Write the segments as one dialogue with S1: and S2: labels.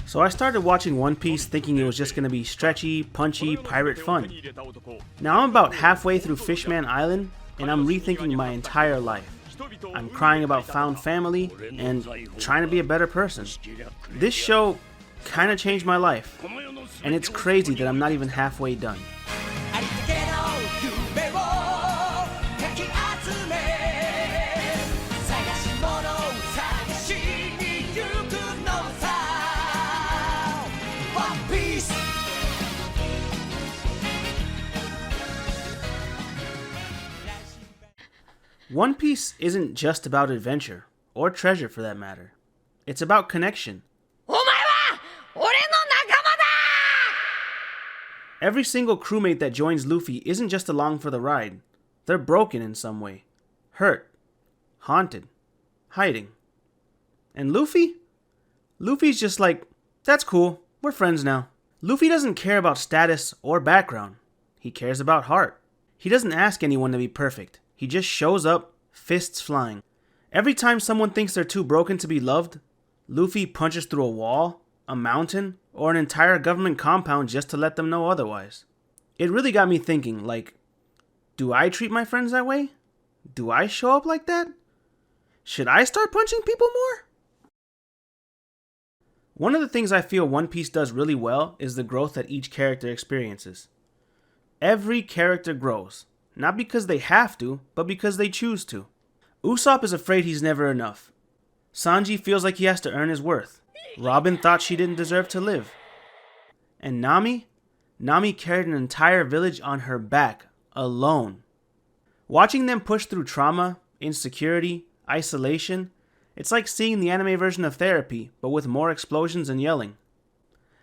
S1: So I started watching One Piece thinking it was just going to be stretchy, punchy, pirate fun. Now I'm about halfway through Fishman Island, and I'm rethinking my entire life. I'm crying about found family, and trying to be a better person. This show kinda changed my life, and it's crazy that I'm not even halfway done. One Piece isn't just about adventure, or treasure for that matter. It's about connection. Every single crewmate that joins Luffy isn't just along for the ride. They're broken in some way. Hurt. Haunted. Hiding. And Luffy? Luffy's just like, that's cool, we're friends now. Luffy doesn't care about status or background. He cares about heart. He doesn't ask anyone to be perfect. He just shows up, fists flying. Every time someone thinks they're too broken to be loved, Luffy punches through a wall, a mountain, or an entire government compound just to let them know otherwise. It really got me thinking, like, do I treat my friends that way? Do I show up like that? Should I start punching people more? One of the things I feel One Piece does really well is the growth that each character experiences. Every character grows. Not because they have to, but because they choose to. Usopp is afraid he's never enough. Sanji feels like he has to earn his worth. Robin thought she didn't deserve to live. And Nami? Nami carried an entire village on her back, alone. Watching them push through trauma, insecurity, isolation, it's like seeing the anime version of therapy, but with more explosions and yelling.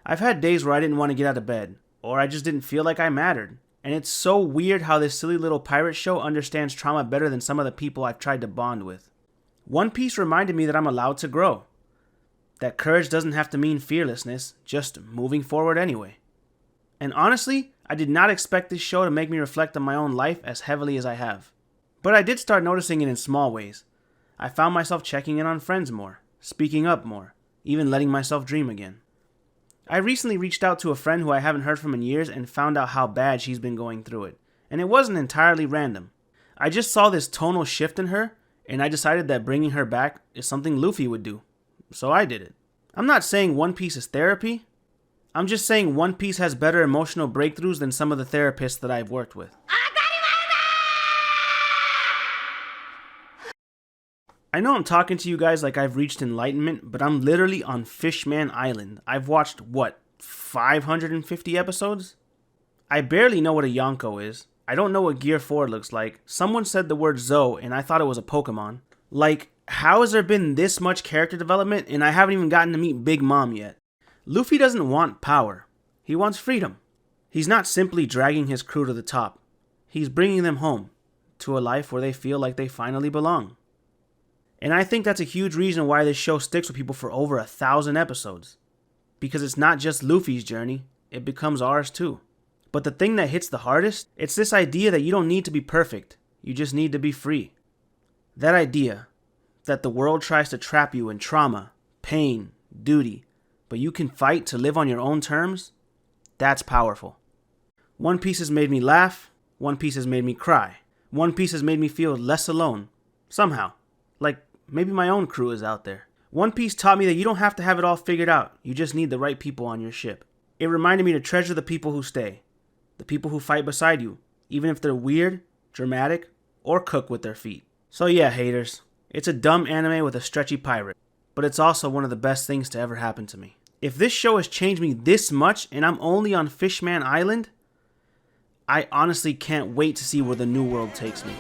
S1: I've had days where I didn't want to get out of bed, or I just didn't feel like I mattered. And it's so weird how this silly little pirate show understands trauma better than some of the people I've tried to bond with. One Piece reminded me that I'm allowed to grow. That courage doesn't have to mean fearlessness, just moving forward anyway. And honestly, I did not expect this show to make me reflect on my own life as heavily as I have. But I did start noticing it in small ways. I found myself checking in on friends more, speaking up more, even letting myself dream again. I recently reached out to a friend who I haven't heard from in years and found out how bad she's been going through it. And it wasn't entirely random. I just saw this tonal shift in her, and I decided that bringing her back is something Luffy would do. So I did it. I'm not saying One Piece is therapy. I'm just saying One Piece has better emotional breakthroughs than some of the therapists that I've worked with. I know I'm talking to you guys like I've reached enlightenment, but I'm literally on Fishman Island. I've watched, 550 episodes? I barely know what a Yonko is. I don't know what Gear 4 looks like. Someone said the word Zo, and I thought it was a Pokemon. Like, how has there been this much character development, and I haven't even gotten to meet Big Mom yet? Luffy doesn't want power. He wants freedom. He's not simply dragging his crew to the top. He's bringing them home, to a life where they feel like they finally belong. And I think that's a huge reason why this show sticks with people for over 1,000 episodes. Because it's not just Luffy's journey, it becomes ours too. But the thing that hits the hardest, it's this idea that you don't need to be perfect, you just need to be free. That idea, that the world tries to trap you in trauma, pain, duty, but you can fight to live on your own terms, that's powerful. One Piece has made me laugh, One Piece has made me cry, One Piece has made me feel less alone, somehow. Like, maybe my own crew is out there. One Piece taught me that you don't have to have it all figured out. You just need the right people on your ship. It reminded me to treasure the people who stay. The people who fight beside you. Even if they're weird, dramatic, or cook with their feet. So yeah, haters. It's a dumb anime with a stretchy pirate. But it's also one of the best things to ever happen to me. If this show has changed me this much and I'm only on Fishman Island, I honestly can't wait to see where the new world takes me.